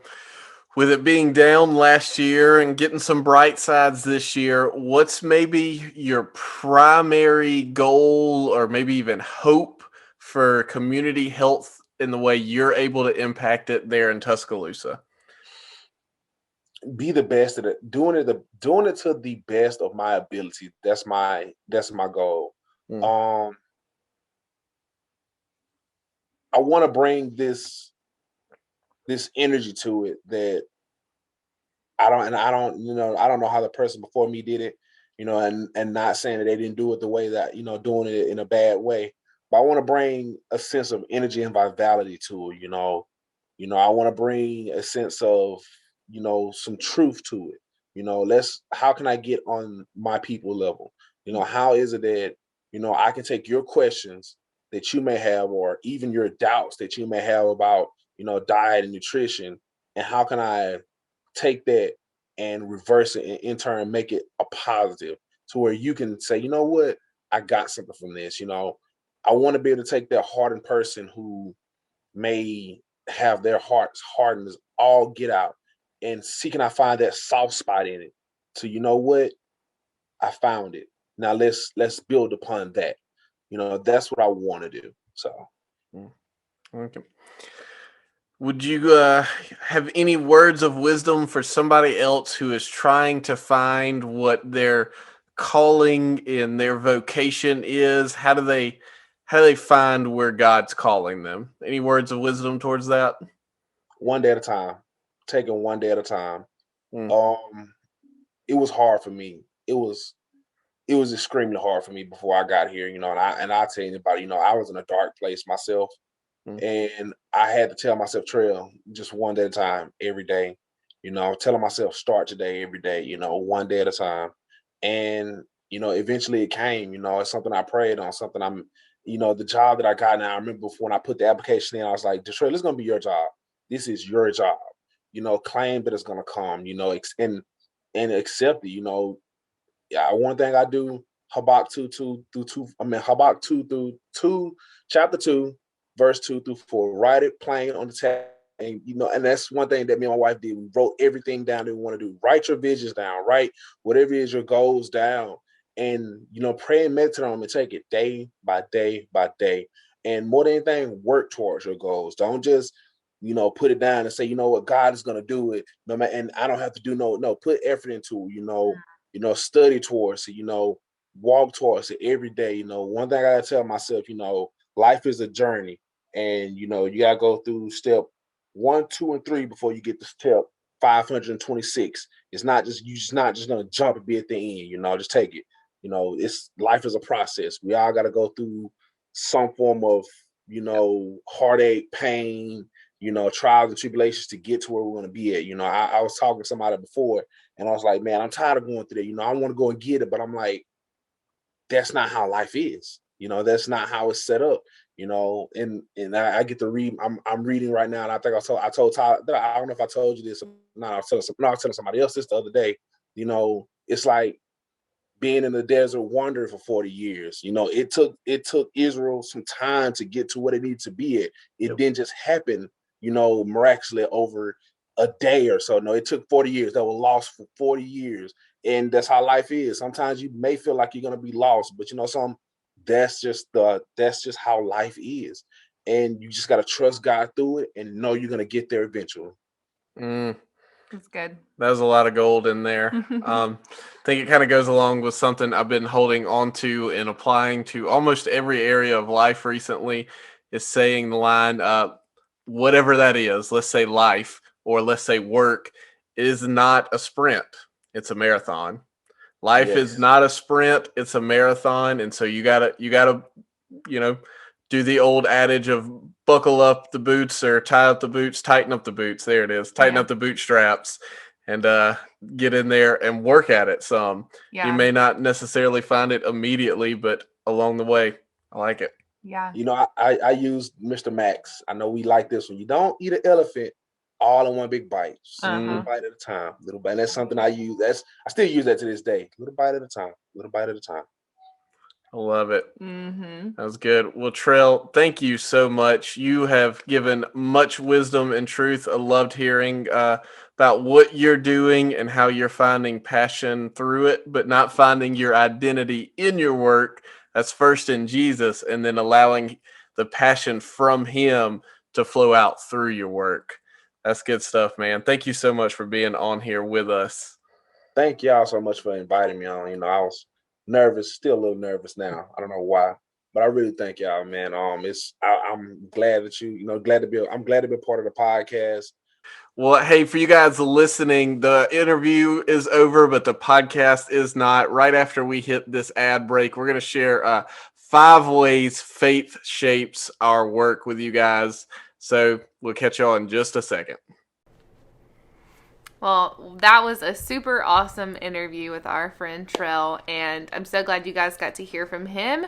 with it being down last year and getting some bright sides this year, what's maybe your primary goal or maybe even hope for community health in the way you're able to impact it there in Tuscaloosa? Be the best at it, doing it to the best of my ability. That's my goal. Mm. Um, I want to bring this energy to it that I don't know how the person before me did it, and not saying that they didn't do it the way that, doing it in a bad way. But I want to bring a sense of energy and vitality to it, I want to bring a sense of, some truth to it. How can I get on my people level? How is it that, I can take your questions that you may have, or even your doubts that you may have about, diet and nutrition, and how can I take that and reverse it and in turn make it a positive to where you can say, you know what, I got something from this. I want to be able to take that hardened person who may have their hearts hardened as all get out, and see, can I find that soft spot in it. So you know what, I found it. Now let's build upon that. That's what I want to do. So Mm. Okay. Would you have any words of wisdom for somebody else who is trying to find what their calling in their vocation is? How do they find where God's calling them? Any words of wisdom towards that? one day at a time, taking one day at a time. Mm. Um, it was hard for me. It was extremely hard for me before I got here, and I tell you about, I was in a dark place myself, Mm. and I had to tell myself, Trail, just one day at a time, every day. Telling myself, start today, every day, one day at a time. And eventually it came. It's something I prayed on, something the job that I got now. I remember when I put the application in, I was like, Trail, this is gonna be your job. This is your job. Claim that it's gonna come. And accept it. Yeah, one thing I do, Habakkuk 2 through 2, Habakkuk 2 through 2, chapter 2, verse 2 through 4. Write it plain on the tab. And that's one thing that me and my wife did. We wrote everything down that we want to do. Write your visions down, write whatever is your goals down. And pray and meditate on them and take it day by day by day. And more than anything, work towards your goals. Don't just put it down and say, you know what, God is gonna do it. No matter, and I don't have to do no, put effort into it, study towards it, walk towards it every day. One thing I gotta tell myself, life is a journey, and you gotta go through step 1, 2, and 3 before you get to step 526. It's not just you just not just gonna jump and be at the end, just take it. It's life is a process. We all gotta go through some form of, heartache, pain, trials and tribulations to get to where we're gonna be at. I was talking to somebody before, and I was like, man, I'm tired of going through that. I want to go and get it, but I'm like, that's not how life is. That's not how it's set up. And I get to read. I'm reading right now, and I think I told Tyler. I don't know if I told you this or not. I was telling somebody else this the other day. It's like being in the desert wandering for 40 years. It took Israel some time to get to what it needed to be at. It Yep. didn't just happen, miraculously over a day or so. No, it took 40 years. They were lost for 40 years. And that's how life is. Sometimes you may feel like you're gonna be lost, but that's just how life is. And you just gotta trust God through it and know you're gonna get there eventually. Mm. That's good. There's a lot of gold in there. I think it kind of goes along with something I've been holding on to and applying to almost every area of life recently is saying the line, whatever that is, let's say life or let's say work, is not a sprint. It's a marathon. Life is Yes. not a sprint, it's a marathon. And so you gotta, you know, do the old adage of buckle up the boots or tie up the boots, tighten up the boots. There it is. Tighten Yeah. up the bootstraps and get in there and work at it some. You Yeah. may not necessarily find it immediately, but along the way, I like it. Yeah. I use Mr. Max. I know we like this one. You don't eat an elephant all in one big bite. Just a little Uh-huh. bite at a time. Little bite. And that's something I use. I still use that to this day. Little bite at a time. Little bite at a time. I love it. Mm-hmm. That was good. Well, Trell, thank you so much. You have given much wisdom and truth. I loved hearing about what you're doing and how you're finding passion through it, but not finding your identity in your work. That's first in Jesus, and then allowing the passion from Him to flow out through your work. That's good stuff, man. Thank you so much for being on here with us. Thank y'all so much for inviting me on. I was nervous, still a little nervous now. I don't know why, but I really thank y'all, man. I'm glad that I'm glad to be a part of the podcast. Well, hey, for you guys listening, the interview is over, but the podcast is not. Right after we hit this ad break, we're going to share 5 ways faith shapes our work with you guys. So we'll catch y'all in just a second. Well, that was a super awesome interview with our friend Trell, and I'm so glad you guys got to hear from him.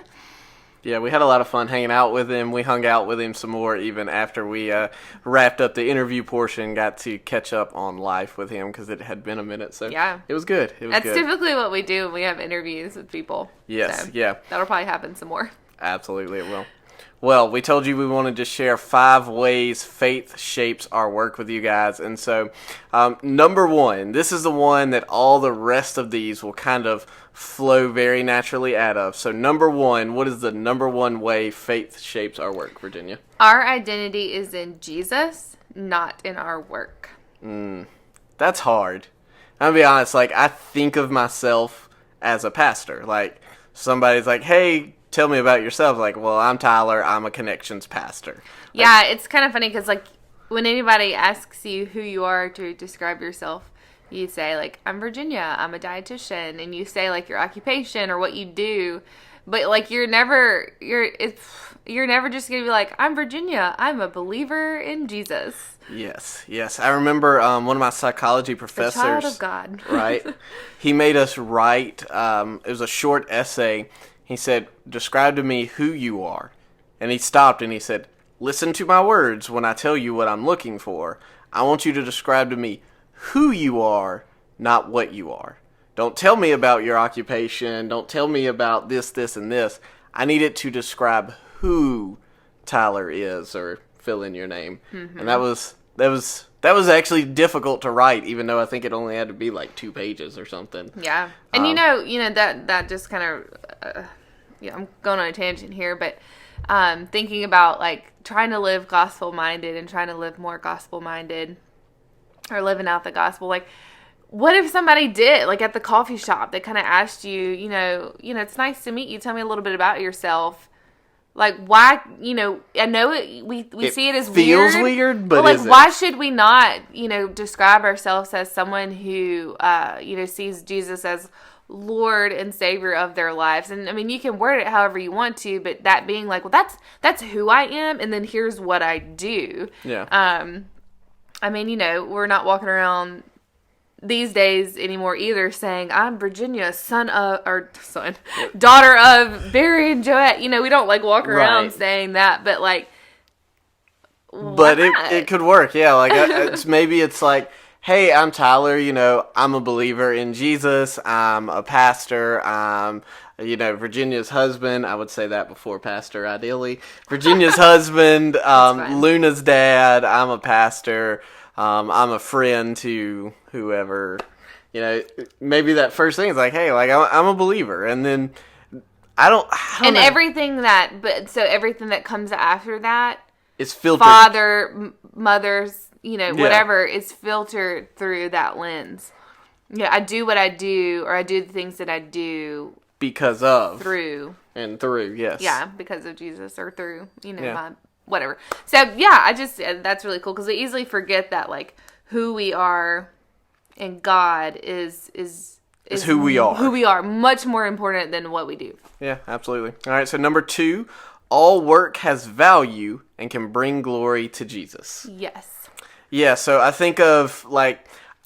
Yeah, we had a lot of fun hanging out with him. We hung out with him some more even after we wrapped up the interview portion, got to catch up on life with him because it had been a minute. So yeah, it was good. That's typically what we do when we have interviews with people. Yes, so yeah. That'll probably happen some more. Absolutely, it will. Well, we told you we wanted to share 5 ways faith shapes our work with you guys. And so, number 1, this is the one that all the rest of these will kind of flow very naturally out of. So, number 1, what is the number 1 way faith shapes our work, Virginia? Our identity is in Jesus, not in our work. That's hard. I'll be honest, I think of myself as a pastor. Somebody's like, hey, tell me about yourself. Well, I'm Tyler. I'm a connections pastor. Yeah, it's kind of funny because, when anybody asks you who you are to describe yourself, you say, I'm Virginia. I'm a dietitian. And you say, your occupation or what you do. But, you're never just going to be like, I'm Virginia. I'm a believer in Jesus. Yes. I remember one of my psychology professors. The child of God. Right? He made us write, it was a short essay. He said, describe to me who you are. And he stopped and he said, listen to my words when I tell you what I'm looking for. I want you to describe to me who you are, not what you are. Don't tell me about your occupation. Don't tell me about this, and this. I need it to describe who Tyler is, or fill in your name. Mm-hmm. And that was actually difficult to write, even though I think it only had to be 2 pages or something. Yeah. And that just kind of, I'm going on a tangent here, but thinking about trying to live gospel minded and trying to live more gospel minded, or living out the gospel. What if somebody did, at the coffee shop, they kind of asked you, it's nice to meet you. Tell me a little bit about yourself. Why, I know we see it as weird. Feels weird, but is why should we not, describe ourselves as someone who, sees Jesus as Lord and Savior of their lives? And I mean, you can word it however you want to, but that being that's who I am, and then here's what I do. Yeah. I mean, we're not walking around these days anymore either saying, I'm Virginia, daughter of Barry and Joette. We don't walk around saying that, but but it could work. Yeah. Maybe it's hey, I'm Tyler, I'm a believer in Jesus. I'm a pastor. I'm, Virginia's husband. I would say that before pastor, ideally. Virginia's husband, Luna's dad. I'm a pastor. I'm a friend to whoever, maybe that first thing is hey, I'm a believer. And then I don't and know. everything that comes after that is filtered. Father, mothers, whatever is filtered through that lens. Yeah, I do what I do, or I do the things that I do because of through, yes. Yeah, because of Jesus, or through, my whatever. So yeah, that's really cool because we easily forget that who we are in God is who we are. Who we are, much more important than what we do. Yeah, absolutely. All right, so number 2, all work has value and can bring glory to Jesus. Yes. Yeah, so I think of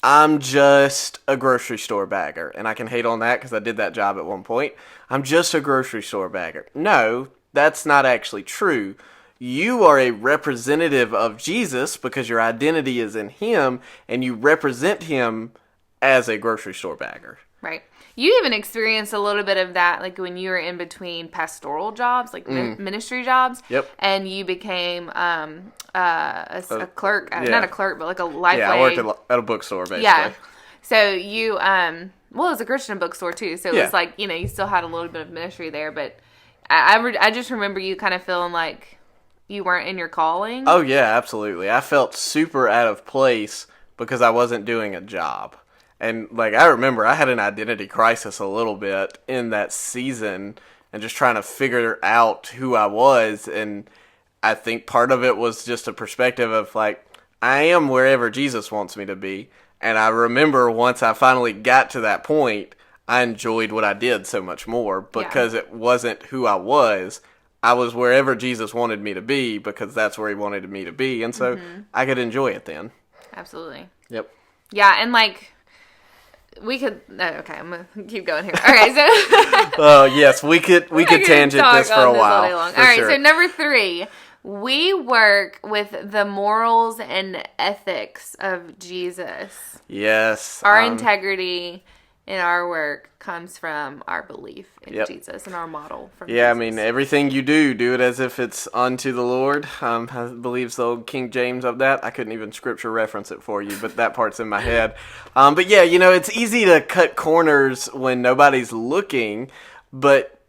I'm just a grocery store bagger, and I can hate on that because I did that job at one point. I'm just a grocery store bagger. No, that's not actually true. You are a representative of Jesus because your identity is in Him, and you represent Him as a grocery store bagger. Right. You even experienced a little bit of that, like when you were in between pastoral jobs, like ministry jobs. Yep. And you became a clerk, not a clerk, but like a Lifeway. Yeah, I worked at a bookstore, basically. Yeah. So you, well, it was a Christian bookstore too. So it was like, you still had a little bit of ministry there. But I just remember you kind of feeling like you weren't in your calling. Oh, yeah, absolutely. I felt super out of place because I wasn't doing a job. And, like, I remember I had an identity crisis a little bit in that season and just trying to figure out who I was. And I think part of it was just a perspective of, like, I am wherever Jesus wants me to be. And I remember once I finally got to that point, I enjoyed what I did so much more because it wasn't who I was. I was wherever Jesus wanted me to be because that's where he wanted me to be. And so I could enjoy it then. Absolutely. Yep. Yeah, and, like... We could. No, okay, I'm gonna keep going here. All right, so. Yes, we could tangent this for a while. All right, so number 3, we work with the morals and ethics of Jesus. Yes, our integrity in our work comes from our belief in Jesus and our model from Jesus. I mean, everything you do it as if it's unto the Lord. I believe the old King James of that. I couldn't even scripture reference it for you, but that part's in my head. But yeah, it's easy to cut corners when nobody's looking, but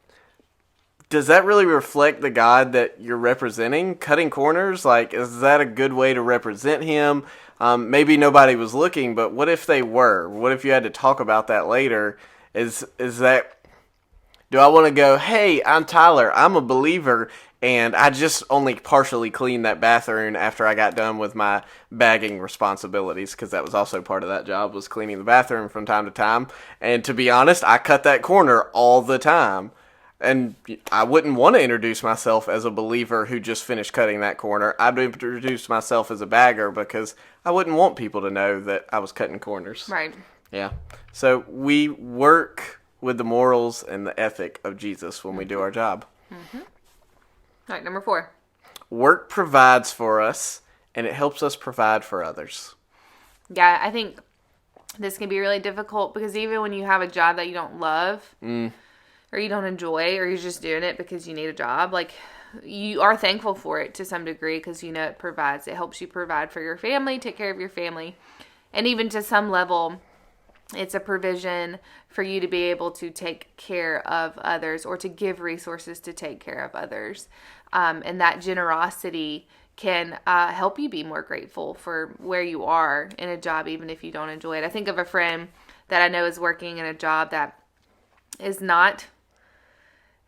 does that really reflect the God that you're representing? Cutting corners? Like, is that a good way to represent him? Maybe nobody was looking, but what if they were? What if you had to talk about that later? Is that... Do I want to go, hey, I'm Tyler, I'm a believer, and I just only partially cleaned that bathroom after I got done with my bagging responsibilities, because that was also part of that job, was cleaning the bathroom from time to time. And to be honest, I cut that corner all the time. And I wouldn't want to introduce myself as a believer who just finished cutting that corner. I'd introduce myself as a bagger because I wouldn't want people to know that I was cutting corners. Right. Yeah. So we work with the morals and the ethic of Jesus when we do our job. Mm-hmm. All right, number 4. Work provides for us, and it helps us provide for others. Yeah, I think this can be really difficult because even when you have a job that you don't love... or you don't enjoy, or you're just doing it because you need a job, like, you are thankful for it to some degree because it helps you provide for your family, take care of your family, and even to some level, it's a provision for you to be able to take care of others or to give resources to take care of others, and that generosity can help you be more grateful for where you are in a job, even if you don't enjoy it. I think of a friend that I know is working in a job that is not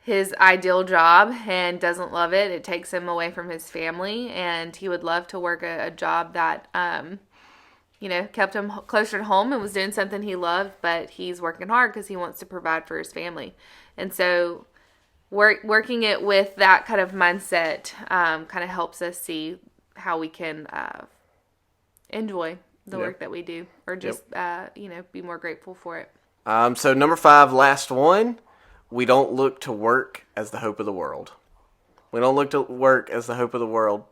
his ideal job and doesn't love it. It takes him away from his family, and he would love to work a job that, kept him closer to home and was doing something he loved, but he's working hard because he wants to provide for his family. And so working it with that kind of mindset kind of helps us see how we can enjoy the work that we do, or just, be more grateful for it. So number 5, last one. We don't look to work as the hope of the world. We don't look to work as the hope of the world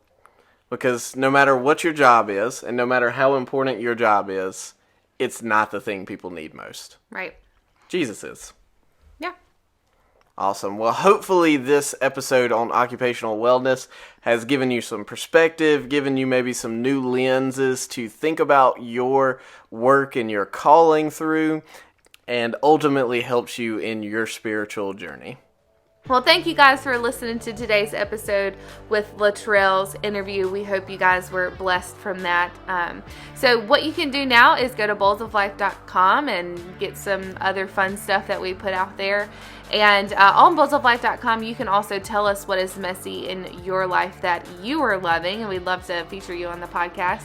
because no matter what your job is and no matter how important your job is, it's not the thing people need most. Right. Jesus is. Yeah. Awesome. Well, hopefully this episode on occupational wellness has given you some perspective, given you maybe some new lenses to think about your work and your calling through, and ultimately helps you in your spiritual journey. Well, thank you guys for listening to today's episode with Latrell's interview. We hope you guys were blessed from that. So what you can do now is go to bowlsoflife.com and get some other fun stuff that we put out there. And on bowlsoflife.com, you can also tell us what is messy in your life that you are loving, and we'd love to feature you on the podcast.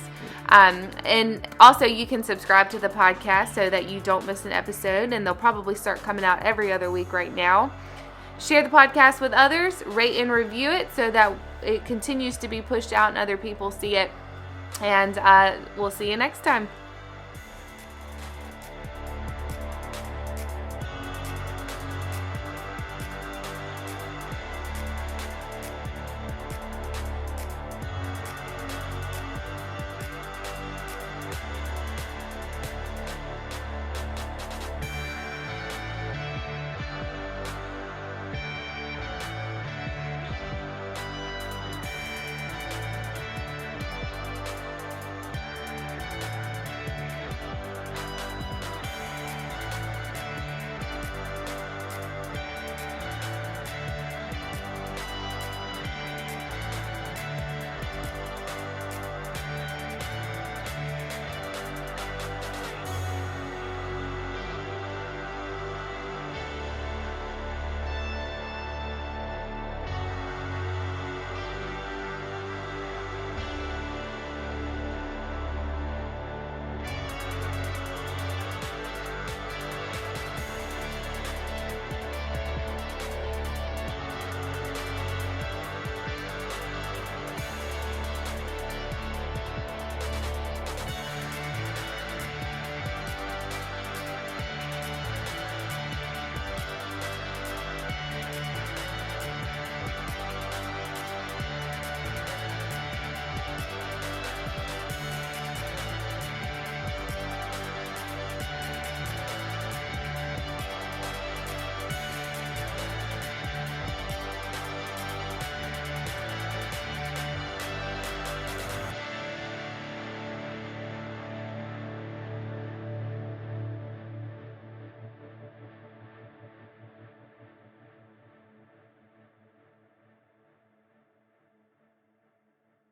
And also you can subscribe to the podcast so that you don't miss an episode, and they'll probably start coming out every other week right now. Share the podcast with others, rate and review it so that it continues to be pushed out and other people see it. And we'll see you next time.